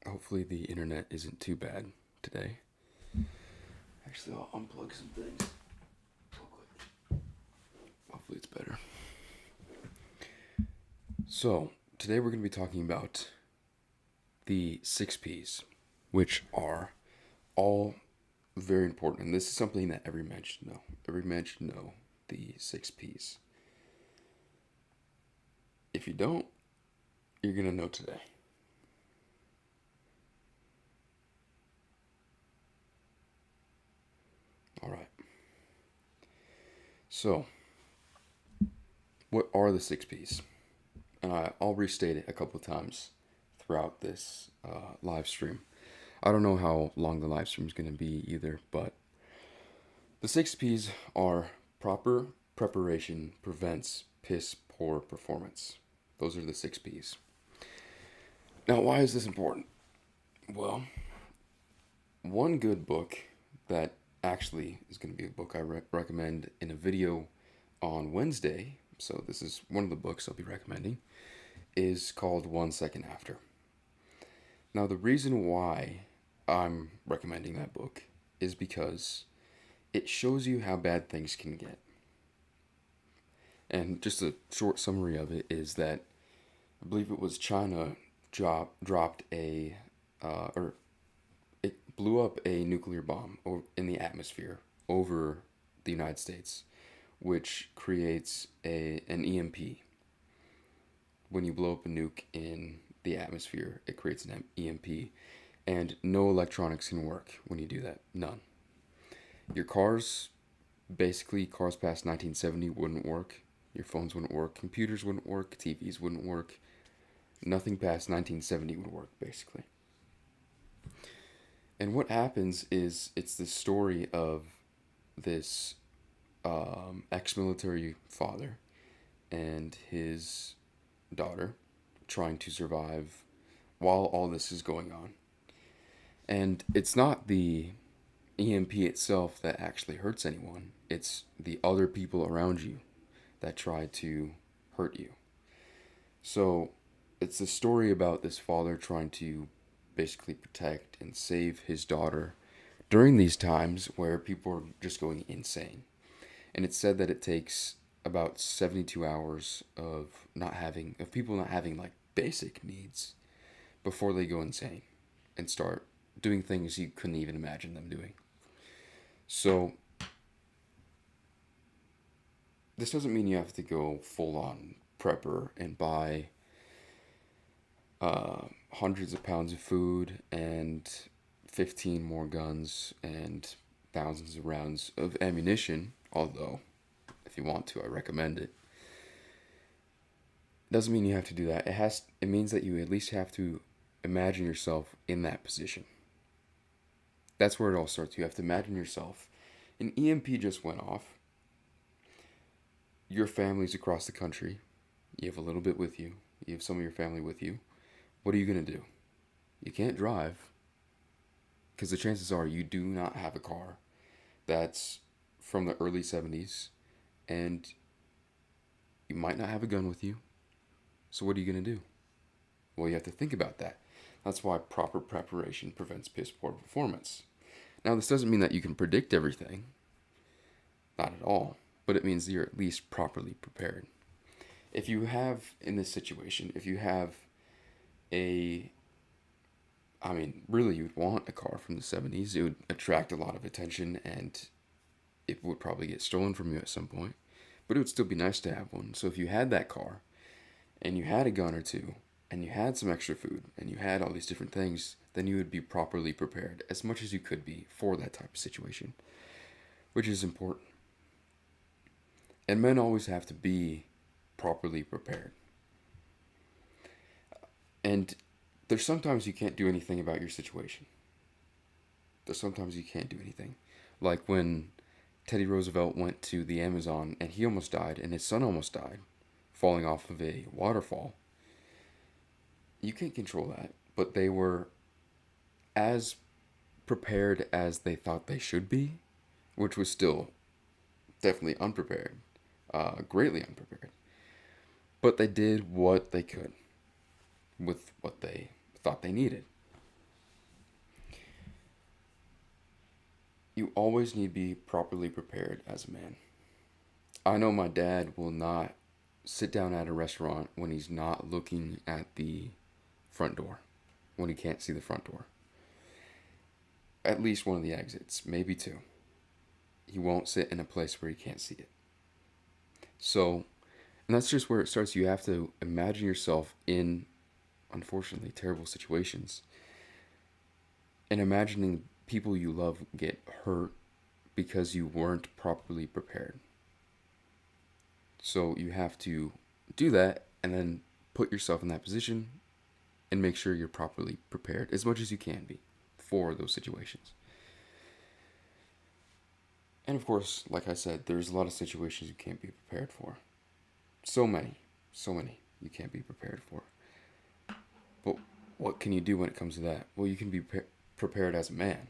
Hopefully the internet isn't too bad today. Actually, I'll unplug some things real quick. Hopefully it's better. So, today we're going to be talking about the 6 P's, which are all very important. And this is something that every man should know. Every man should know the 6 P's. If you don't, you're going to know today. All right. So, what are the 6 P's? And I'll restate it a couple of times throughout this live stream. I don't know how long the live stream is going to be either, but the 6 P's are proper preparation prevents piss poor performance. Those are the 6 P's. Now, why is this important? Well, one good book that actually is going to be a book I recommend in a video on Wednesday, so this is one of the books I'll be recommending, is called 1 Second After. Now, the reason why I'm recommending that book is because it shows you how bad things can get. And just a short summary of it is that I believe it was China dropped or it blew up a nuclear bomb in the atmosphere over the United States, which creates an EMP. When you blow up a nuke in the atmosphere, it creates an EMP, and no electronics can work when you do that. None. Your cars, basically, cars past 1970 wouldn't work. Your phones wouldn't work. Computers wouldn't work. TVs wouldn't work. Nothing past 1970 would work, basically. And what happens is it's the story of this ex-military father and his daughter trying to survive while all this is going on. And it's not the EMP itself that actually hurts anyone, it's the other people around you that try to hurt you. So it's a story about this father trying to basically protect and save his daughter during these times where people are just going insane. And it's said that it takes about 72 hours of people not having like basic needs before they go insane and start doing things you couldn't even imagine them doing. So this doesn't mean you have to go full on prepper and buy hundreds of pounds of food and 15 more guns and thousands of rounds of ammunition, although if you want to, I recommend it. Doesn't mean you have to do that. It means that you at least have to imagine yourself in that position. That's where it all starts. You have to imagine yourself. An EMP just went off. Your family's across the country. You have a little bit with you. You have some of your family with you. What are you going to do? You can't drive because the chances are you do not have a car that's from the early 70s and you might not have a gun with you. So what are you going to do? Well, you have to think about that. That's why proper preparation prevents piss poor performance. Now, this doesn't mean that you can predict everything. Not at all. But it means you're at least properly prepared. If you have, in this situation, if you have really you'd want a car from the 70s. It would attract a lot of attention and it would probably get stolen from you at some point. But it would still be nice to have one. So if you had that car and you had a gun or two and you had some extra food and you had all these different things, then you would be properly prepared as much as you could be for that type of situation, which is important. And men always have to be properly prepared. And there's sometimes you can't do anything about your situation. There's sometimes you can't do anything. Like when Teddy Roosevelt went to the Amazon and he almost died and his son almost died falling off of a waterfall. You can't control that, but they were as prepared as they thought they should be, which was still definitely unprepared, greatly unprepared. But they did what they could with what they thought they needed. You always need to be properly prepared as a man. I know my dad will not sit down at a restaurant when he's not looking at the front door, when he can't see the front door. At least one of the exits, maybe two. He won't sit in a place where he can't see it. So, and that's just where it starts. You have to imagine yourself in, unfortunately, terrible situations. And imagining people you love get hurt because you weren't properly prepared. So you have to do that and then put yourself in that position and make sure you're properly prepared as much as you can be for those situations. And of course, like I said, there's a lot of situations you can't be prepared for. So many, so many you can't be prepared for. But what can you do when it comes to that? Well, you can be prepared as a man.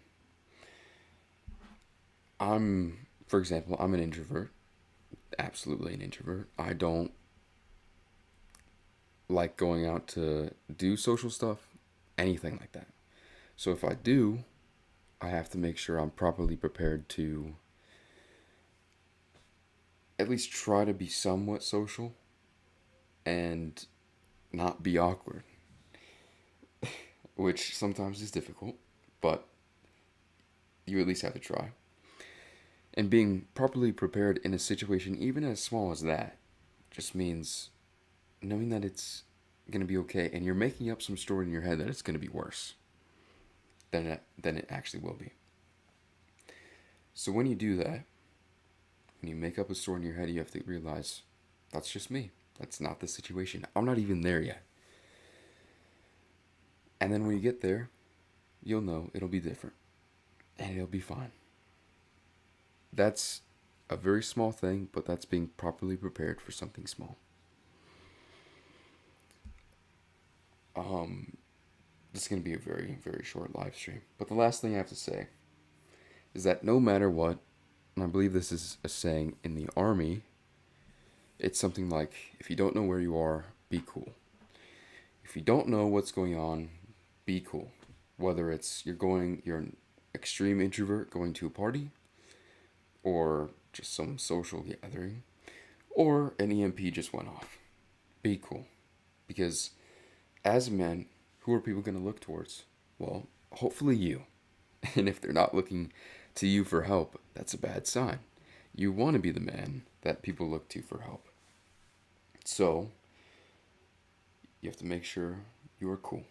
For example, I'm an introvert, absolutely an introvert. I don't like going out to do social stuff, anything like that. So if I do, I have to make sure I'm properly prepared to at least try to be somewhat social and not be awkward, which sometimes is difficult, but you at least have to try. And being properly prepared in a situation, even as small as that, just means knowing that it's going to be okay and you're making up some story in your head that it's going to be worse than it actually will be. So when you do that, when you make up a story in your head, you have to realize that's just me. That's not the situation. I'm not even there yet. And then when you get there, you'll know it'll be different and it'll be fine. That's a very small thing, but that's being properly prepared for something small. This is going to be a very, very short live stream. But the last thing I have to say is that no matter what, and I believe this is a saying in the army, it's something like, if you don't know where you are, be cool. If you don't know what's going on, be cool. Whether it's you're an extreme introvert going to a party, or just some social gathering, or an EMP just went off. Be cool. Because as men, who are people going to look towards? Well, hopefully you. And if they're not looking to you for help, that's a bad sign. You want to be the man that people look to for help. So, you have to make sure you are cool.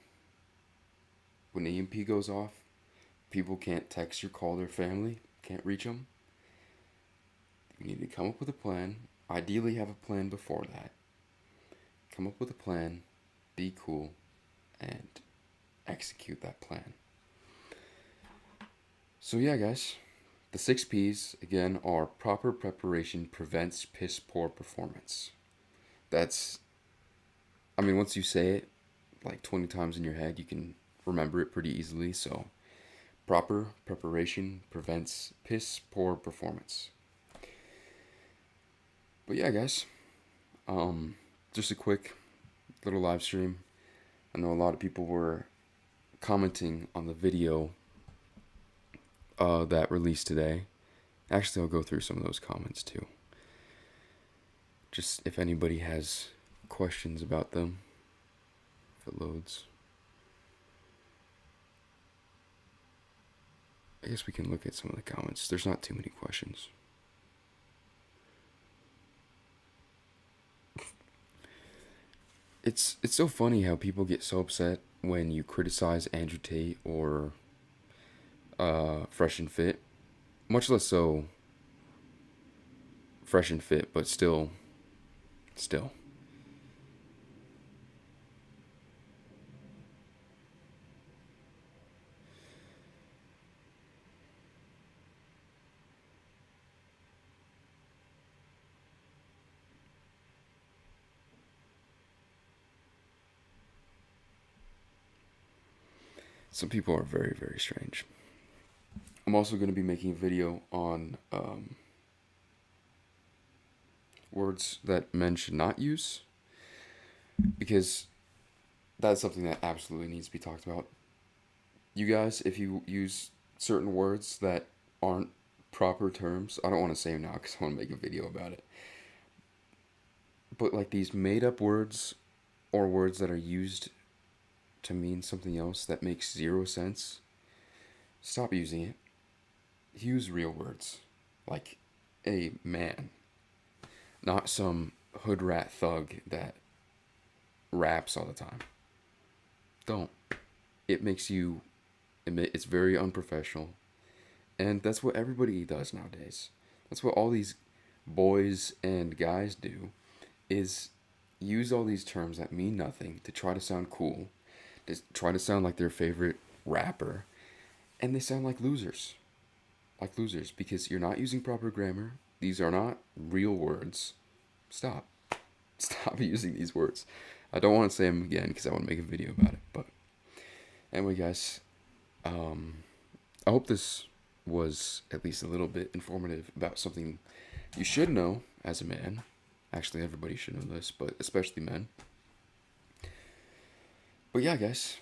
When the EMP goes off, people can't text or call their family, can't reach them. You need to come up with a plan. Ideally, have a plan before that. Come up with a plan, be cool, and execute that plan. So yeah, guys, the 6 P's, again, are proper preparation prevents piss poor performance. Once you say it like 20 times in your head, you can remember it pretty easily. So, proper preparation prevents piss poor performance. But yeah, guys, just a quick little live stream. I know a lot of people were commenting on the video that released today. Actually, I'll go through some of those comments too. Just if anybody has questions about them, if it loads. I guess we can look at some of the comments. There's not too many questions. It's so funny how people get so upset when you criticize Andrew Tate or Fresh and Fit. Much less so Fresh and Fit, but still. Some people are very, very strange. I'm also going to be making a video on words that men should not use, because that's something that absolutely needs to be talked about. You guys, if you use certain words that aren't proper terms. I don't want to say them now because I want to make a video about it. But like these made up words or words that are used to mean something else that makes zero sense, stop using it. Use real words. Like a man, not some hood rat thug that raps all the time. Don't. It makes you. It's very unprofessional, and that's what everybody does nowadays. That's what all these boys and guys do, is use all these terms that mean nothing to try to sound cool, to try to sound like their favorite rapper, and they sound like losers because you're not using proper grammar. These are not real words. Stop. Stop using these words. I don't want to say them again because I want to make a video about it. But anyway, guys, I hope this was at least a little bit informative about something you should know as a man. Actually, everybody should know this, but especially men. But yeah, guys,